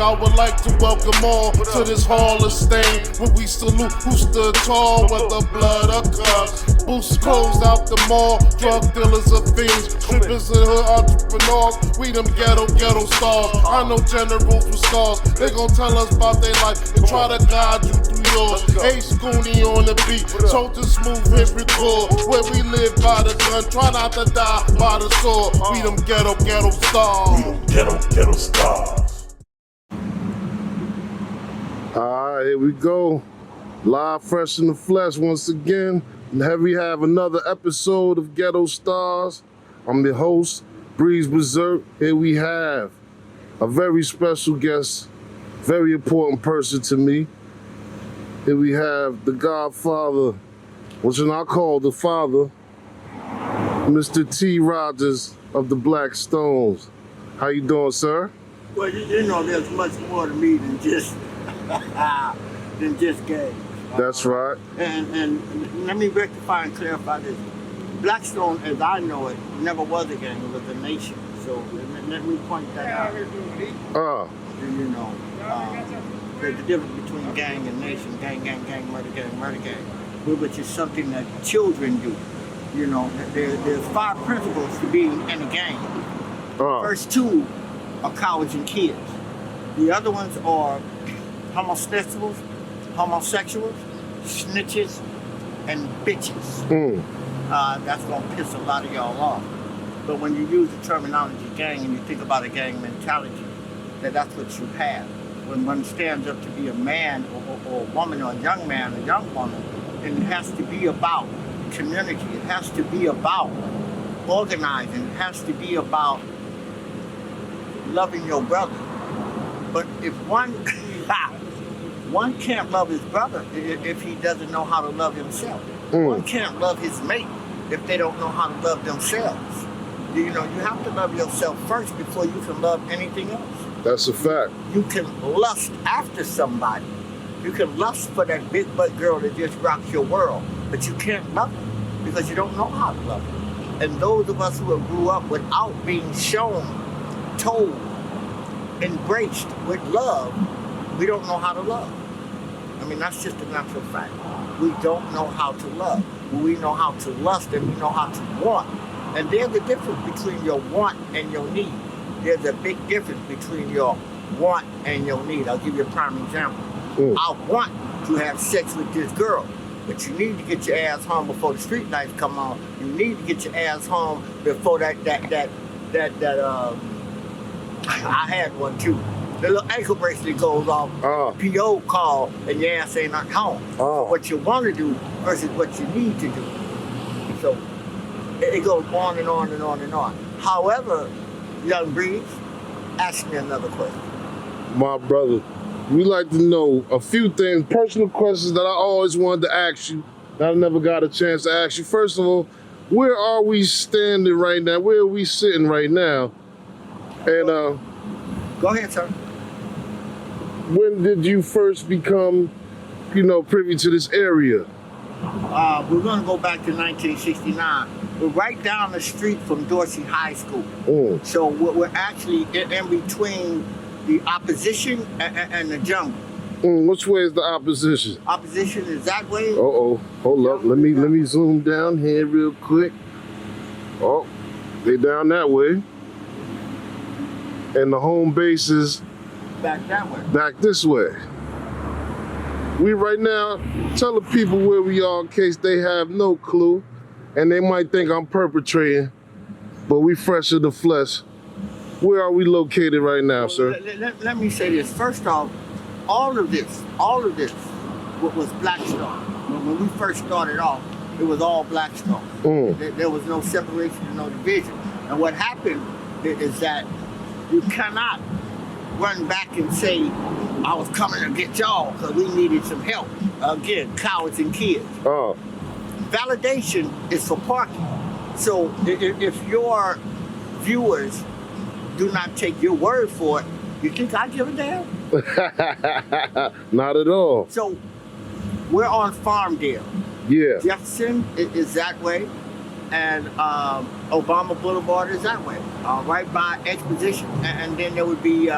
I would like to welcome all to this hall of stain, where we salute who stood tall, whether blood or cuss. Boost closed out the mall, drug dealers are fiends, strippers and hood entrepreneurs. We them ghetto stars. I know generals with stars. They gon' tell us about their life and try to guide you through yours. Hey, Scooney on the beat, soldier smooth hit record. Where we live by the gun, try not to die by the sword. We them ghetto stars. Ghetto stars. Alright, here we go. Live, fresh in the flesh once again. And here we have another episode of Ghetto Stars. I'm your host, Breeze Berserk. Here we have a very special guest, very important person to me. Here we have the Godfather, which I call the father, Mr. T.Rodgers of the BlackStones. How you doing, sir? Well, you know, there's much more to me than just games. That's right. And let me rectify and clarify this. BlackStone, as I know it, never was a gang, it was a nation. So let me point that out. You know, there's a difference between gang and nation, gang, murder gang, which is something that children do. You know, there's 5 principles to being in a gang. First 2 are cowards and kids. The other ones are homosexuals, snitches, and bitches. That's gonna piss a lot of y'all off. But when you use the terminology gang and you think about a gang mentality, that's what you have. When one stands up to be a man or a woman or a young man or a young woman, and it has to be about community, it has to be about organizing, it has to be about loving your brother. But if one can't love his brother if he doesn't know how to love himself. One can't love his mate if they don't know how to love themselves. You know, you have to love yourself first before you can love anything else. That's a fact. You can lust after somebody. You can lust for that big butt girl that just rocks your world, but you can't love her because you don't know how to love her. And those of us who have grew up without being shown, told, embraced with love, we don't know how to love. I mean, that's just a natural fact. We don't know how to love. We know how to lust and we know how to want. And there's a difference between your want and your need. There's a big difference between your want and your need. I'll give you a prime example. I want to have sex with this girl, but you need to get your ass home before the street lights come on. You need to get your ass home before that I had one too. The little ankle bracelet goes off, PO call, and your ass ain't not home. What you want to do versus what you need to do. So it goes on and on and on and on. However, young Breeze, ask me another question. My brother, we like to know a few things, personal questions that I always wanted to ask you, that I never got a chance to ask you. First of all, where are we standing right now? Where are we sitting right now? And go ahead, sir. When did you first become, privy to this area? We're going to go back to 1969. We're right down the street from Dorsey High School. So we're actually in between the opposition and the jungle. Which way is the opposition? Opposition is that way. Hold up. Let me zoom down here real quick. Oh, they down that way. And the home base is back that way. Back this way. We right now, tell the people where we are in case they have no clue. And they might think I'm perpetrating, but we fresh in the flesh. Where are we located right now, sir? Let me say this. First off, all of this was BlackStone. When we first started off, it was all BlackStone. There was no separation and no division. And what happened is that you cannot run back and say, I was coming to get y'all because we needed some help. Again, cowards and kids. Validation is for parking. So if your viewers do not take your word for it, you think I give a damn? Not at all. So we're on Farmdale. Yeah. Jefferson is that way, and Obama Boulevard is that way, right by Exposition. And then there would be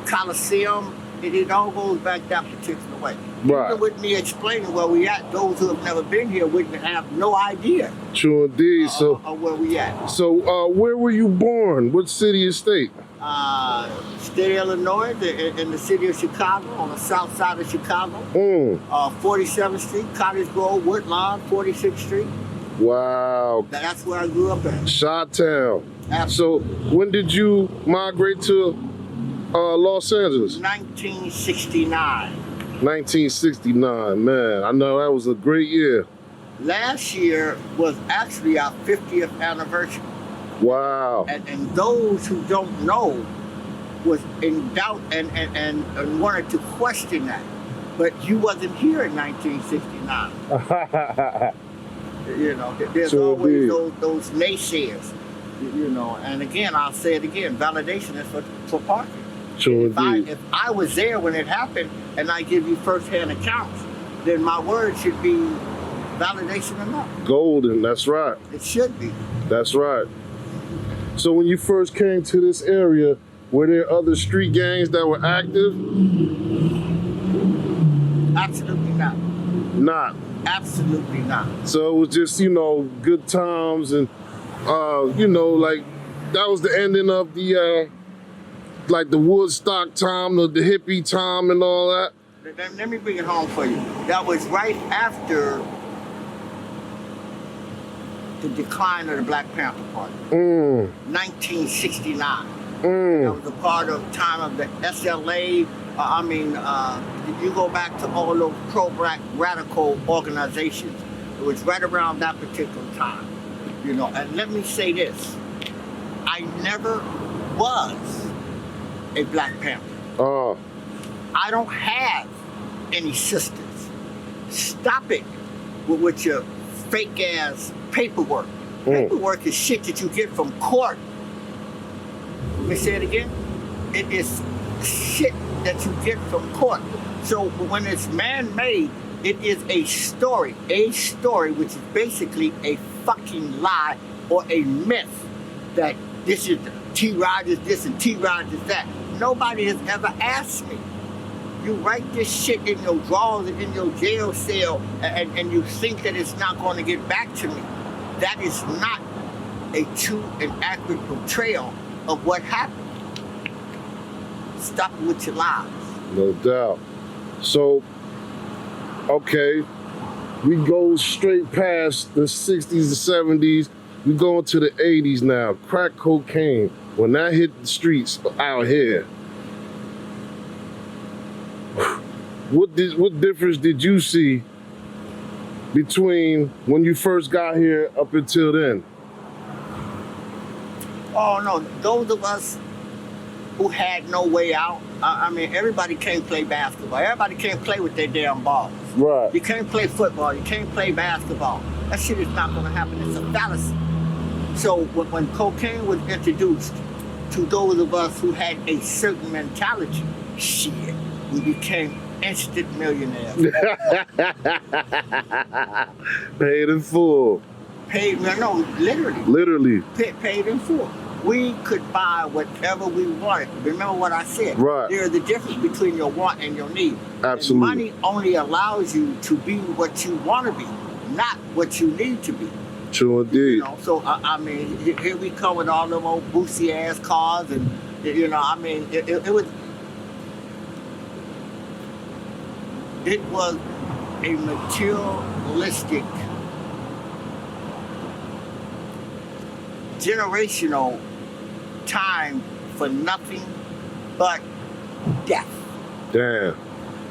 Coliseum. It all goes back that particular way. Right. Even with me explaining where we at, those who have never been here wouldn't have no idea True indeed. of where we at. So where were you born? What city or state? State of Illinois, in the city of Chicago, on the south side of Chicago. 47th Street, Cottage Grove, Woodlawn, 46th Street. Wow. That's where I grew up at. Chi-Town. Absolutely. So when did you migrate to Los Angeles? 1969. 1969, man. I know that was a great year. Last year was actually our 50th anniversary. Wow. And those who don't know was in doubt and wanted to question that. But you wasn't here in 1969. You know, there's True always indeed. those naysayers. You know, and again, I'll say it again, validation is for parking. True indeed. If I was there when it happened and I give you first-hand accounts, then my word should be validation enough. Golden, that's right. It should be. That's right. So when you first came to this area, were there other street gangs that were active? Absolutely not. Not. Absolutely not. So it was just, good times and, like that was the ending of the, like the Woodstock time, the hippie time and all that. Let me bring it home for you. That was right after the decline of the Black Panther Party. 1969. That was a part of time of the SLA. You go back to all those pro-black radical organizations. It was right around that particular time. And let me say this. I never was a Black Panther. I don't have any sisters. Stop it with your fake ass paperwork. Paperwork is shit that you get from court. Let me say it again. It is shit that you get from court. So when it's man-made, it is a story which is basically a fucking lie or a myth that this is T.Rodgers this and T.Rodgers that. Nobody has ever asked me. You write this shit in your drawers and in your jail cell and you think that it's not going to get back to me. That is not a true and accurate portrayal of what happened. Stop it with your lies. No doubt. So, okay, we go straight past the 60s and 70s. We go into the 80s now. Crack cocaine. When that hit the streets out here, what difference did you see between when you first got here up until then? Oh no, those of us who had no way out, everybody can't play basketball. Everybody can't play with their damn balls. Right. You can't play football, you can't play basketball. That shit is not gonna happen, it's a fallacy. So when cocaine was introduced to those of us who had a certain mentality, shit, we became instant millionaires. Paid in full. Literally. Paid in full. We could buy whatever we wanted. Remember what I said. Right. There's a difference between your want and your need. Absolutely. And money only allows you to be what you want to be, not what you need to be. True indeed. So here we come with all them old boosie ass cars, and it was a materialistic, generational time for nothing but death. Damn.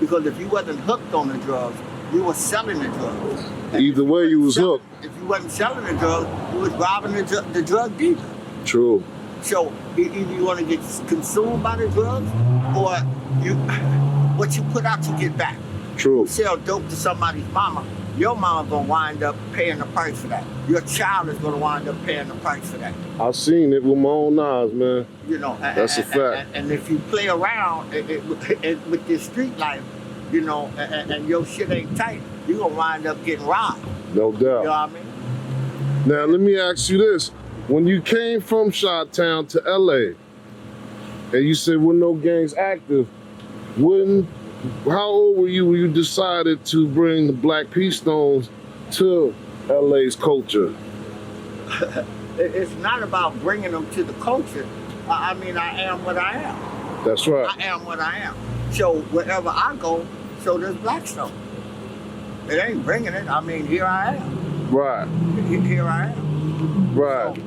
Because if you wasn't hooked on the drugs, you were selling the drugs. And Either way, you was hooked. If you wasn't selling the drugs, you was robbing the drug dealer. True. So either you want to get consumed by the drugs, or what you put out, you get back. True. You sell dope to somebody's mama, your mama gonna wind up paying the price for that. Your child is gonna wind up paying the price for that. I've seen it with my own eyes, man. That's a fact. And if you play around with this street life, and your shit ain't tight, you're gonna wind up getting robbed. No doubt. You know what I mean? Now, let me ask you this. When you came from Chi-Town to LA, And you said with no gangs active, how old were you when you decided to bring the Black P-Stones to LA's culture? It's not about bringing them to the culture. I mean, I am what I am. That's right. I am what I am. So wherever I go, so there's BlackStones. It ain't bringing it. I mean, here I am. Right. Here I am. Right.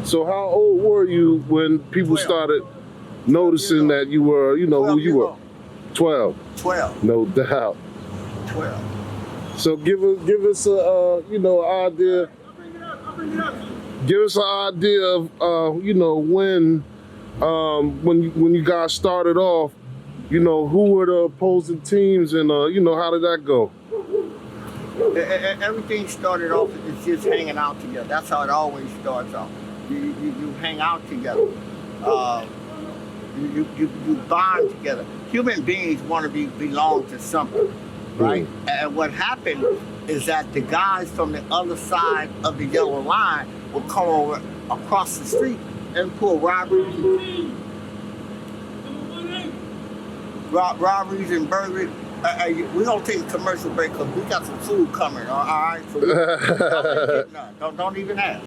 So how old were you when people 12. started noticing that you were, you know, who you were? 12. 12. No doubt. 12. So give us a you know, idea. Give us an idea of you know, when you guys started off, you know, who were the opposing teams and you know, how did that go? Everything started off as just hanging out together. That's how it always starts off. You hang out together. You bond together. Human beings want to belong to something, right? And what happened is that the guys from the other side of the yellow line will come over across the street and pull robberies and burglaries. We're gonna take a commercial break because we got some food coming. All right, so don't even ask.